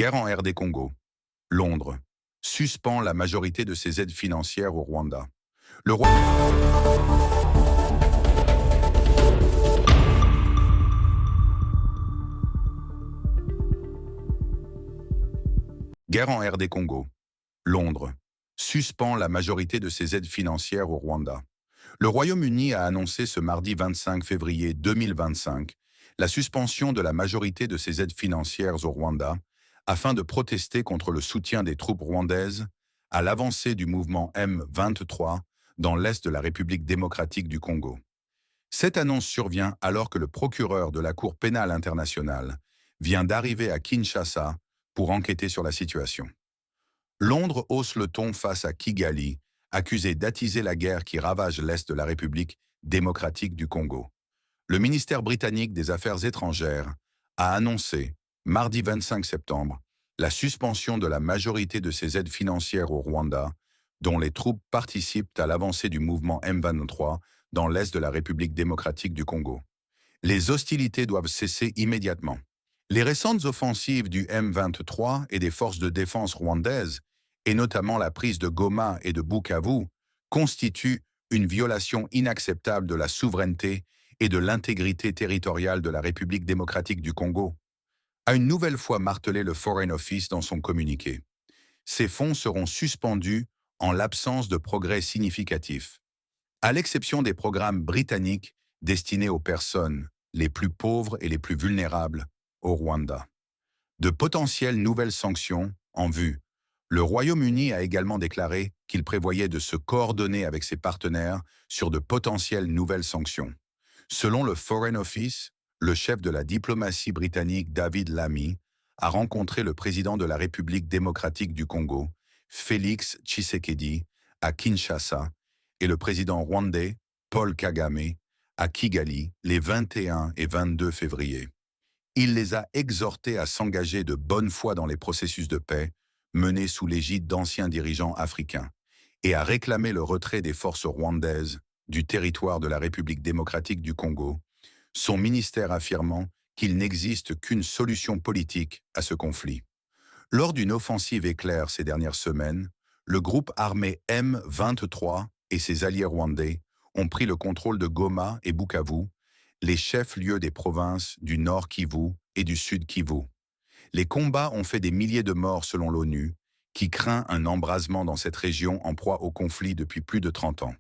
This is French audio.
Guerre en RD Congo. Londres. Suspend la majorité de ses aides financières au Rwanda. Le roi... Guerre en RD Congo. Londres. Suspend la majorité de ses aides financières au Rwanda. Le Royaume-Uni a annoncé ce mardi 25 février 2025 la suspension de la majorité de ses aides financières au Rwanda afin de protester contre le soutien des troupes rwandaises à l'avancée du mouvement M23 dans l'est de la République démocratique du Congo. Cette annonce survient alors que le procureur de la Cour pénale internationale vient d'arriver à Kinshasa pour enquêter sur la situation. Londres hausse le ton face à Kigali, accusé d'attiser la guerre qui ravage l'est de la République démocratique du Congo. Le ministère britannique des Affaires étrangères a annoncé, mardi 25 septembre, la suspension de la majorité de ses aides financières au Rwanda, dont les troupes participent à l'avancée du mouvement M23 dans l'est de la République démocratique du Congo. Les hostilités doivent cesser immédiatement. Les récentes offensives du M23 et des forces de défense rwandaises, et notamment la prise de Goma et de Bukavu, constituent une violation inacceptable de la souveraineté et de l'intégrité territoriale de la République démocratique du Congo, a une nouvelle fois martelé le Foreign Office dans son communiqué. Ces fonds seront suspendus en l'absence de progrès significatifs, à l'exception des programmes britanniques destinés aux personnes les plus pauvres et les plus vulnérables au Rwanda. De potentielles nouvelles sanctions en vue. Le Royaume-Uni a également déclaré qu'il prévoyait de se coordonner avec ses partenaires sur de potentielles nouvelles sanctions. Selon le Foreign Office, le chef de la diplomatie britannique David Lammy a rencontré le président de la République démocratique du Congo, Félix Tshisekedi, à Kinshasa, et le président rwandais, Paul Kagame, à Kigali, les 21 et 22 février. Il les a exhortés à s'engager de bonne foi dans les processus de paix menés sous l'égide d'anciens dirigeants africains et à réclamer le retrait des forces rwandaises du territoire de la République démocratique du Congo, son ministère affirmant qu'il n'existe qu'une solution politique à ce conflit. Lors d'une offensive éclair ces dernières semaines, le groupe armé M23 et ses alliés rwandais ont pris le contrôle de Goma et Bukavu, les chefs-lieux des provinces du Nord Kivu et du Sud Kivu. Les combats ont fait des milliers de morts selon l'ONU, qui craint un embrasement dans cette région en proie au conflit depuis plus de 30 ans.